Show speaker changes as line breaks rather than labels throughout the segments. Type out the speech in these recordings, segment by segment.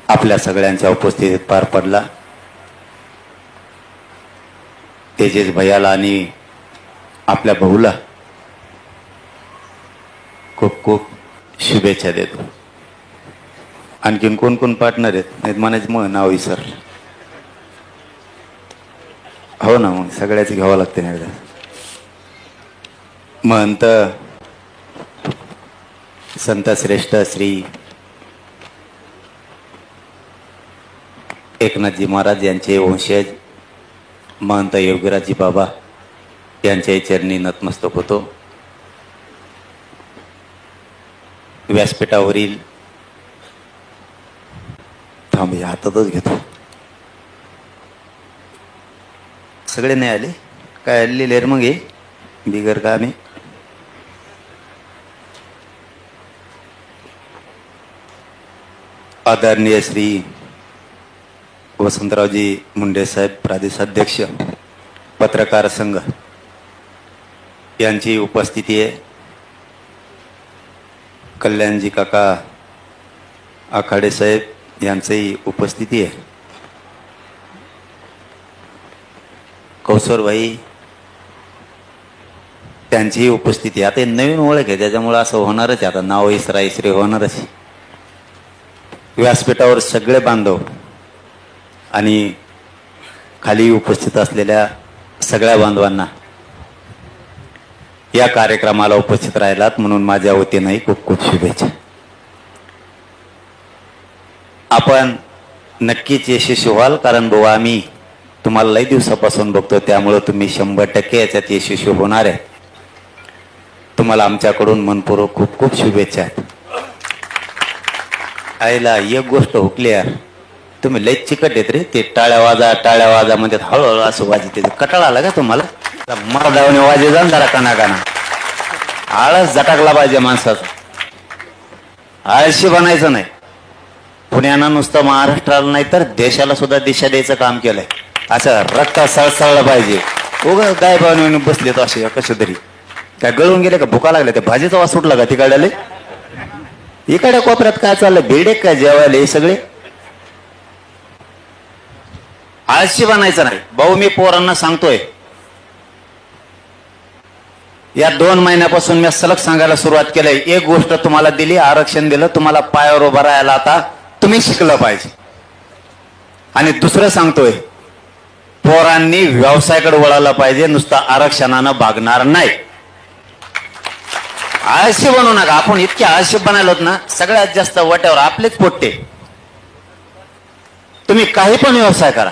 आपल्या सगळ्यांच्या उपस्थितीत पार पडला। तेजेश भैयाला आणि आपल्या भाऊला खूप खूप शुभेच्छा देतो। आणखीन कोण कोण पार्टनर आहेत नाहीत म्हणायचं मग नाव विसरलं। हो ना, मग सगळ्याच घ्यावं लागते ना एकदा। महंत संत श्रेष्ठ श्री एकनाथजी महाराज यांचे वंशज महंत योगीराजजी बाबा यांच्या चरणी नतमस्तक होतो। व्यासपीठावरील थांबे हातातच घेतो। सगळे नाही आले काय आलेले मग हे बिगर का आम्ही आदरणीय श्री वसंतरावजी मुंडे साहेब प्रदेशाध्यक्ष पत्रकार संघ यांची उपस्थिती आहे। कल्याणजी काका आखाडे साहेब यांचीही उपस्थिती आहे। कौसर भाई त्यांचीही उपस्थिती। आता नवीन ओळख आहे त्याच्यामुळे असं होणारच आहे, आता नाव इसरा होणारच। व्यासपीठावर सगळे बांधव आणि खाली उपस्थित असलेल्या सगळ्या बांधवांना या कार्यक्रमाला उपस्थित राहिलात म्हणून माझ्या वतीने खूप खूप शुभेच्छा। आपण नक्कीच यशस्वी व्हाल, कारण भाऊ आम्ही तुम्हाला लई दिवसापासून बघतो, त्यामुळे तुम्ही 100% याच्यात यशस्वी होणार आहे। तुम्हाला आमच्याकडून मनपूर्वक खूप खूप शुभेच्छा आहेत। आईला एक गोष्ट हुकली यार, तुम्ही लई चिकट येत रे, ते टाळ्या वाजा म्हणजे हळूहळू असं वाजते, कटाळा आला का तुम्हाला? मर्दावने वाजे जाण जरा काना आळस झटाकला पाहिजे माणसाचा, आळशी बनायचं नाही। पुण्यानं नुसतं महाराष्ट्राला नाही तर देशाला सुद्धा दिशा द्यायचं काम केलंय। असं रक्त सळसळलं पाहिजे। उगा गाय बावणे बसले तो असे कसे तरी काय गळून गेले का भुका लागले, ते भाजीचा वास सुटला का तिकडले? इकडे कोपऱ्यात काय चाललंय, भेडे काय जेवायला? हे सगळे आळशी बनायचं नाही भाऊ। मी पोरांना सांगतोय, या 2 महिन्यापासून मी सलग सांगायला सुरुवात केलंय, एक गोष्ट तुम्हाला दिली, आरक्षण दिलं, तुम्हाला पायावर उभं राहायला आता तुम्ही शिकलं पाहिजे। आणि दुसरं सांगतोय, पोरांनी व्यवसायाकडे वळायला पाहिजे, नुसतं आरक्षणानं भागणार नाही। आळशी बनवू नका। आपण इतके आळशी बनायलोत ना, सगळ्यात जास्त वाट्यावर आपलेच पोट्टे। तुम्ही काही पण व्यवसाय करा,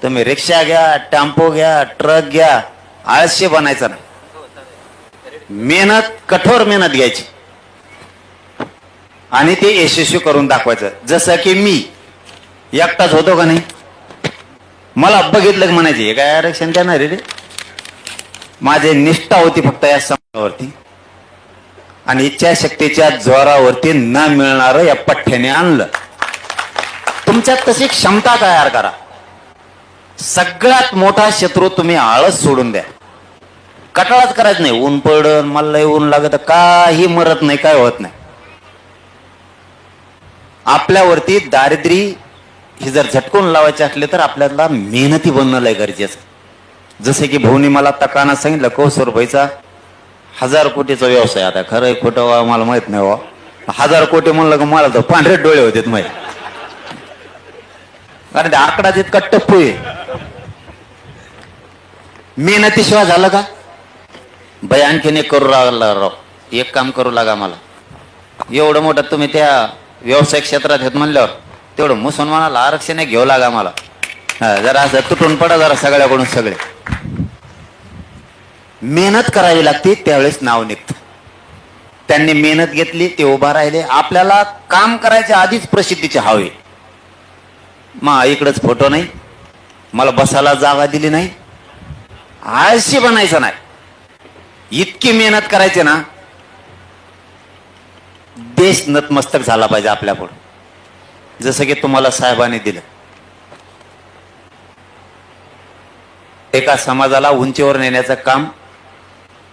तुम्ही रिक्षा घ्या, टेम्पो घ्या, ट्रक घ्या, आळशी बनायचं नाही। मेहनत, कठोर मेहनत घ्यायची आणि ते यशस्वी करून दाखवायचं। जसं की मी एकटाच होतो का नाही, मला बघितलं की म्हणायचे हे काय आरक्षण देणार रे। माझी निष्ठा होती फक्त या समाजावरती आणि इच्छाशक्तीच्या जोरावरती न मिळणारं या पठ्ठ्याने आणलं। तुमच्यात तशी क्षमता तयार करा। सगळ्यात मोठा शत्रू तुम्ही आळस सोडून द्या। कटाळाच करायचं नाही, ऊन पडन मला लय ऊन लागत, काही मरत नाही, काय होत नाही। आपल्यावरती दारिद्र्य ही जर झटकून लावायचे असले तर आपल्याला मेहनती बनणं लय गरजेचं। जसे की भाऊनी मला तकाना सांगितलं, कौसर भाईचा 1000 कोटीचा व्यवसाय। आता खरं खोटं मला माहित नाही वा, 1000 कोटी म्हणलं का मला तर पांढरे डोळे होते माहिती, कारण आकडा तितका टप्पू आहे। मेहनतीशिवाय झालं का बाई? आणखीन एक करू लागला राव, एक काम करू लागा मला। एवढं मोठं तुम्ही त्या व्यवसाय क्षेत्रात आहेत म्हणल्यावर तेवढं मुसलमानाला आरक्षण घेऊ लागा मला। जरा असं तुटून पडा जरा सगळ्याकडून सगळे। मेहनत करावी लागते त्यावेळेस नाव निघतं। त्यांनी मेहनत घेतली, ते उभा राहिले। आपल्याला काम करायच्या आधीच प्रसिद्धीचे हवे। मग इकडंच फोटो नाही, मला बसायला जागा दिली नाही, आळशी बनायचं नाही। इतकी मेहनत करायची ना, देश नतमस्तक झाला पाहिजे आपल्यापुढे, जसं की तुम्हाला साहेबांनी दिलं। एका समाजाला उंचीवर नेण्याचं काम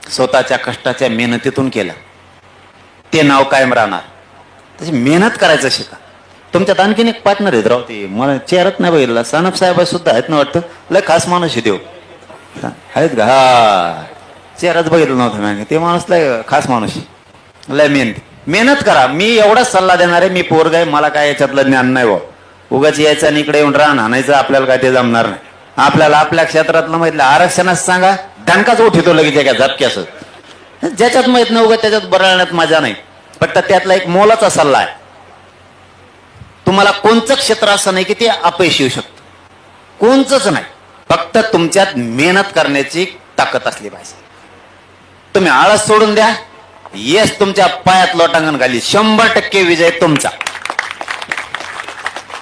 स्वतःच्या कष्टाच्या मेहनतीतून केलं, ते नाव कायम राहणार। तशी मेहनत करायचं शिका। तुमच्यात आणखीन एक पार्टनर आहेत राव, ते मला चेहराच नाही बघितला, सानप साहेब सुद्धा आहेत ना वाटतं, लय खास माणूस आहे देव आहेत का? हा, चेहराच बघितला नव्हता मी, ते माणूस लय खास माणूस आहे, लय मेहनत करा. मी एवढाच सल्ला देणार आहे, मी पोरग आहे, मला काय याच्यातलं ज्ञान नाही बा. उगाच यायचं आणि इकडे येऊन राहणं आणायचं आपल्याला काय ते जमणार नाही. आपल्याला आपल्या क्षेत्रातलं माहितलं आरक्षणाच सांगा, दणकाच उठितो लगेच एका झटक्यास. ज्याच्यात माहित नाही उगाच त्याच्यात बरळण्यात मजा नाही. फक्त त्यातला एक मोलाचा सल्ला आहे, तुम्हाला कोणचं क्षेत्र असं नाही की ते अपयशी येऊ शकतं, कोणचंच नाही. फक्त तुमच्यात मेहनत करण्याची ताकद असली पाहिजे. तुम्ही आळस सोडून द्या, येस तुमच्या पायात लोटांगण घाली, 100% विजय तुमचा.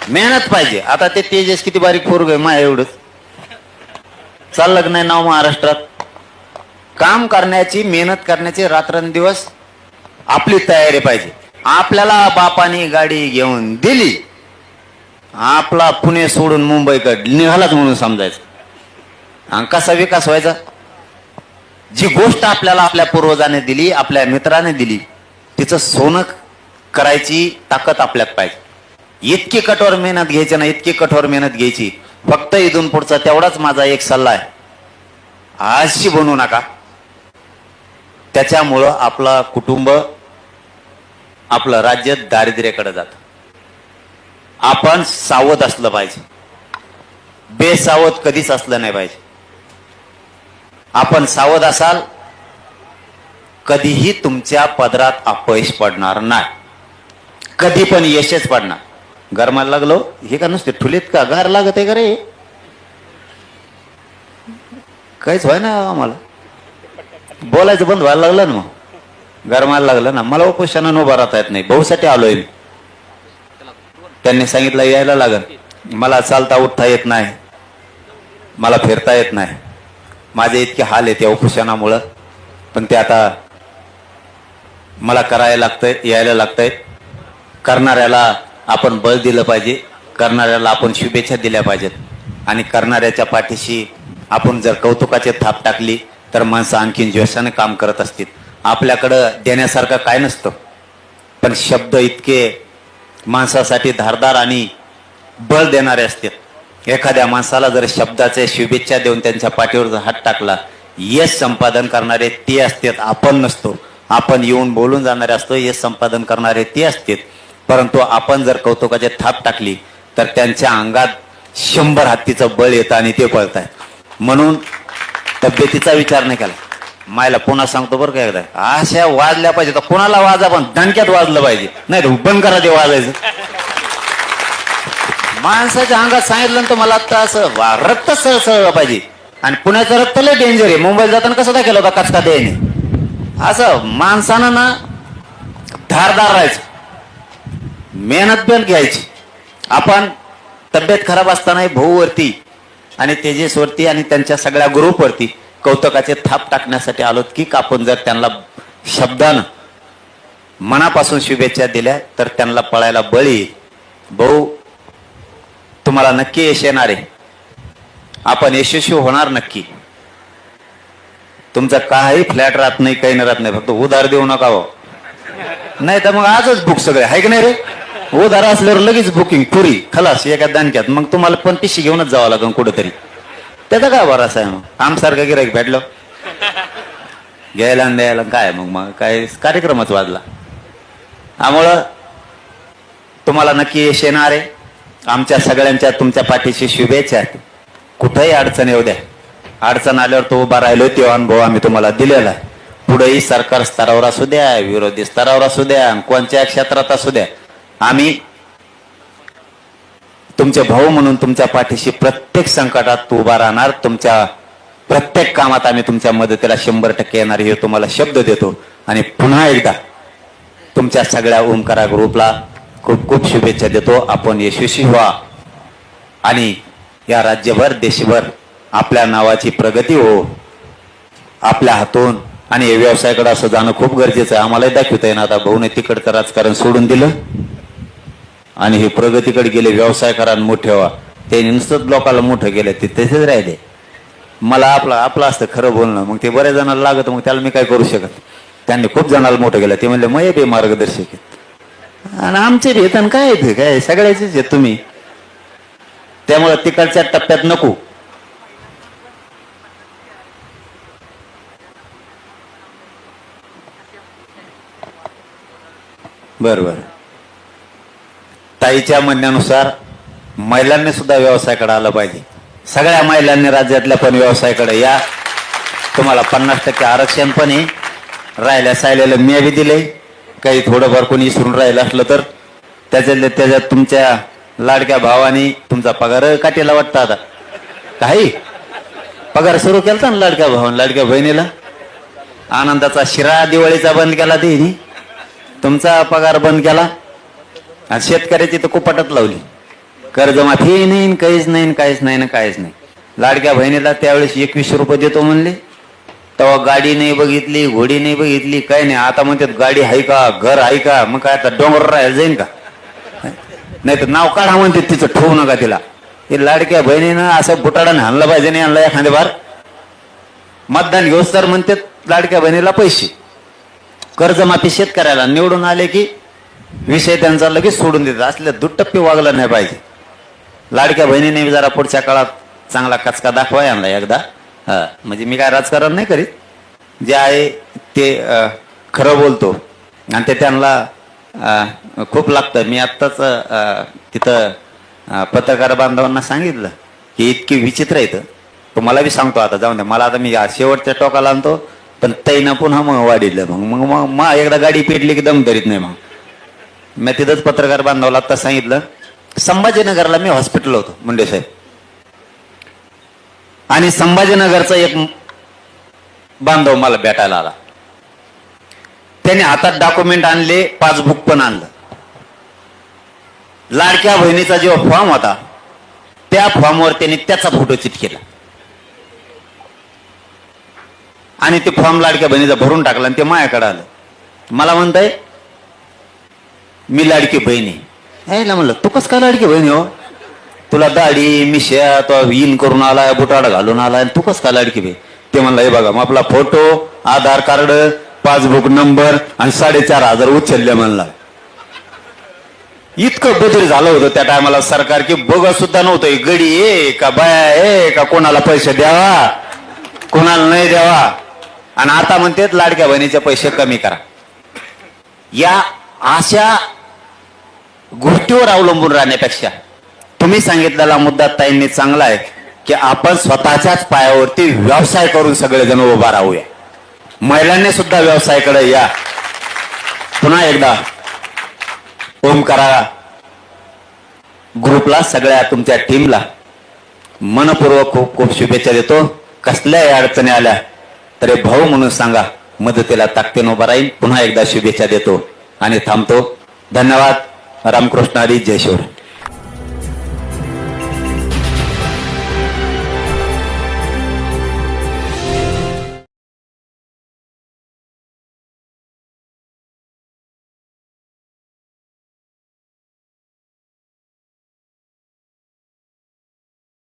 मेहनत पाहिजे. आता ते तेजस किती बारीक पोरग आहे, मा एवढंच चाललं नाही नाव महाराष्ट्रात. काम करण्याची, मेहनत करण्याची रात्रंदिवस आपली तयारी पाहिजे. आपल्याला बापाने गाडी घेऊन दिली, आपला पुणे सोडून मुंबईकडे निघालाच म्हणून समजायचं. आणि कसा विकास व्हायचा? जी गोष्ट आपल्याला आपल्या पूर्वजाने दिली, आपल्या मित्राने दिली, तिचं सोनं करायची ताकद आपल्यात पाहिजे. इतकी कठोर मेहनत घ्यायची ना, इतकी कठोर मेहनत घ्यायची. फक्त इथून पुढचा तेवढाच माझा एक सल्ला आहे, आळशी बनवू नका. त्याच्यामुळं आपलं कुटुंब, आपलं राज्य दारिद्र्याकडे जात. आपण सावध असलं पाहिजे, बेसावध कधीच असलं नाही पाहिजे. आपण सावध असाल, कधीही तुमच्या पदरात अपयश पडणार नाही, कधी पण यशच पडणार. गरमाला लागलो हे का नुसते ठुलीत का गार लागत आहे का रे? काहीच व्हाय ना, आम्हाला बोलायचं बंद व्हायला लागलं ना, मग गरमाला लागलं ना. मला उपोषणानं उभा राहता येत नाही, भाऊसाठी आलोय मी. त्यांनी सांगितलं यायला लागल. मला चालता उठता येत नाही, मला फिरता येत नाही, माझे इतके हाल आहेत या उपोषणामुळं. पण ते आता मला करायला लागतंय, यायला लागतंय. करणाऱ्याला आपण बळ दिलं पाहिजे, करणाऱ्याला आपण शुभेच्छा दिल्या पाहिजेत. आणि करणाऱ्याच्या पाठीशी आपण जर कौतुकाची थाप टाकली तर माणसं आणखीन जोशाने काम करत असतील. आपल्याकडं देण्यासारखं काय नसतं, पण शब्द इतके माणसासाठी धारदार आणि बळ देणारे असतात. एखाद्या माणसाला जर शब्दाचे शुभेच्छा देऊन त्यांच्या पाठीवर जर हात टाकला, यश संपादन करणारे ते असतात, आपण नसतो. आपण येऊन बोलून जाणारे असतो, यश संपादन करणारे ते असतात. परंतु आपण जर कौतुकाची थाप टाकली तर त्यांच्या अंगात 100 हत्तीचं बळ येतं आणि ते पळतायत. म्हणून तब्येतीचा विचार नाही केला. मायला पुन्हा सांगतो बरं का एकदा, अशा वाजल्या पाहिजे तर कोणाला वाजा, पण दणक्यात वाजलं पाहिजे, नाही तर बंद करा ते वाजायचं. माणसाच्या अंगात सांगितलं तर मला आता असं रक्त सळसळलं पाहिजे. आणि पुण्याचं रक्त लय डेंजर आहे. मुंबईला जाताना कसं दाखवलं होता कचका द्यायने, असं माणसानं ना धारदार राहायचं, मेहनत पण घ्यायची. आपण तब्येत खराब असताना भाऊवरती आणि तेजसवरती आणि त्यांच्या सगळ्या ग्रुपवरती कौतुकाचे थाप टाकण्यासाठी आलोत की आपण जर त्यांना शब्दानं मनापासून शुभेच्छा दिल्या तर त्यांना पळायला बळ येईल. भाऊ तुम्हाला नक्की यश येणार आहे, आपण यशस्वी होणार नक्की. तुमचं काही फ्लॅट राहत नाही, काही राहत नाही, फक्त उधार देऊ नका हो, नाही तर मग आजच बुक सगळे आहे की नाही रे. उधार असल्यावर लगेच बुकिंग पुरी खलास एका दानक्यात. मग तुम्हाला पण पिशी घेऊनच जावं लागेल कुठेतरी. त्याचा काय बराच आहे, मग आमसारखं गिराईक भेटलं घ्यायला आणि द्यायला काय, मग काय कार्यक्रमच वाजला. त्यामुळं तुम्हाला नक्की यश येणार आहे. आमच्या सगळ्यांच्या तुमच्या पाठीशी शुभेच्छा आहेत. कुठेही अडचण येऊ द्या, अडचण आल्यावर तो उभा राहिलो तो अनुभव आम्ही तुम्हाला दिलेला आहे. पुढेही सरकार स्तरावर असू द्या, विरोधी स्तरावर असू द्या, कोणत्या क्षेत्रात असू द्या, आम्ही तुमचे भाऊ म्हणून तुमच्या पाठीशी प्रत्येक संकटात उभा राहणार. तुमच्या प्रत्येक कामात आम्ही तुमच्या मदतीला 100% येणार हे तुम्हाला शब्द देतो. आणि पुन्हा एकदा तुमच्या सगळ्या ओमकारा ग्रुपला खूप खूप शुभेच्छा देतो. आपण यशस्वी व्हा आणि या राज्यभर देशभर आपल्या नावाची प्रगती हो आपल्या हातून. आणि हे व्यवसायाकडे असं जाणं खूप गरजेचं आहे. आम्हालाही दाखवता येईल. आता भाऊने तिकडचं राजकारण सोडून दिलं आणि हे प्रगतीकडे गेले, व्यवसाय करा मोठे व्हा. ते नुसतंच लोकांना मोठं गेलं, ते तसेच राहिले. मला आपलं असतं खरं बोलणं, मग ते बऱ्याच जणांना लागत, मग त्याला मी काय करू शकत. त्यांनी खूप जणांना मोठं केलं, ते म्हणले मग बे मार्गदर्शक आहेत. आणि आमचे वेतन काय येते काय सगळ्याचेच आहे तुम्ही. त्यामुळे तिकडच्या टप्प्यात नको. बर ताईच्या म्हणण्यानुसार महिलांनी सुद्धा व्यवसायाकडे आलं पाहिजे. सगळ्या महिलांनी राज्यातल्या पण व्यवसायाकडे या. तुम्हाला 50% आरक्षण पण आहे. राहिल्या सायलेलं मी बी दिले. काही थोडंफार कोणी विसरून राहिलं असलं तर त्याच्यात तुमच्या लाडक्या भावानी तुमचा पगार काटेला वाटतं. आता काही पगार सुरू केला ना लाडक्या भावाने लाडक्या बहिणीला. आनंदाचा शिरा दिवाळीचा बंद केला तिने. तुमचा पगार बंद केला आणि शेतकऱ्याची तर कुपाटात लावली. कर्जमाफी नाही काहीच नाही काहीच नाही ना काहीच नाही. लाडक्या बहिणीला त्यावेळेस 21 रुपये देतो म्हणले. तेव्हा गाडी नाही बघितली घोडी नाही बघितली काही नाही. आता म्हणतात गाडी आहे का घर आहे का. मग काय आता डोंगर राहायला जाईन का. नाही तर नाव काढा म्हणते तिचं ठेवू नका तिला. हे लाडक्या बहिणीनं असं बुटाडाने हाणलं पाहिजे नाही आणलं एखाद्या बार. मतदान घेऊस तर म्हणतात लाडक्या बहिणीला पैसे. कर्जमाफी शेतकऱ्याला निवडून आले की विषय त्यांचा लगेच सोडून देतात. असल्या दुटप्पी वागलं नाही पाहिजे. लाडक्या बहिणीने जरा पुढच्या काळात चांगला कचका दाखवा यांना एकदा. म्हणजे मी काय राजकारण नाही करीत. जे आहे ते खरं बोलतो आणि ते त्यांना खूप लागतं. मी आत्ताच तिथं पत्रकार बांधवांना सांगितलं की इतकी विचित्र येतं. तुम्हाला बी सांगतो आता जाऊन द्या मला. आता मी शेवटच्या टोकाला आणतो पण तैनं पुन्हा मग वाढिलं. मग एकदा गाडी पेटली की दम धरीत नाही. मग मी तिथंच पत्रकार बांधवाला आत्ता सांगितलं. संभाजीनगरला मी हॉस्पिटल होतो मुंडे साहेब आणि संभाजीनगरचा एक बांधव मला भेटायला आला. त्याने हातात डॉक्युमेंट आणले पासबुक पण आणलं. लाडक्या बहिणीचा जो फॉर्म होता त्या फॉर्मवर त्याने त्याचा फोटो चिटकेला आणि ते फॉर्म लाडक्या बहिणीचा भरून टाकला आणि ते माझ्याकडे आलं. मला म्हणताय मी लाडकी बहिणी आहे. म्हणलं तू कस काय लाडकी बहिणी हो. तुला दाढी मिश्या तो इन करून आलाय बुटाड घालून आलाय तू कस काय लाडकी बहीण. ते म्हणलं हे बघा मग आपला फोटो आधार कार्ड पासबुक नंबर आणि 4,500 उचलले म्हणला. इतकं बदल झालं होतं त्या टायमाला. सरकार की बघत सुद्धा नव्हतं गडी आहे का बाया आहे का कोणाला पैसे द्यावा कोणाला नाही द्यावा. आणि आता म्हणतात लाडक्या बहिणीचे पैसे कमी करा. या अशा गोष्टीवर अवलंबून राहण्यापेक्षा तुम्ही सांगितलेला मुद्दा ताईंनी चांगला आहे की आपण स्वतःच्याच पायावरती व्यवसाय करून सगळेजण उभा राहूया. महिलांनी सुद्धा व्यवसायाकडे या. पुन्हा एकदा ओमकारा ग्रुपला सगळ्या तुमच्या टीमला मनपूर्वक खूप खूप शुभेच्छा देतो. कसल्याही अडचणी आल्या तरी भाऊ म्हणून सांगा मदतीला ताकदीने उभा राहील. पुन्हा एकदा शुभेच्छा देतो आणि थांबतो. धन्यवाद. रामकृष्ण हरी. जय शिवराय.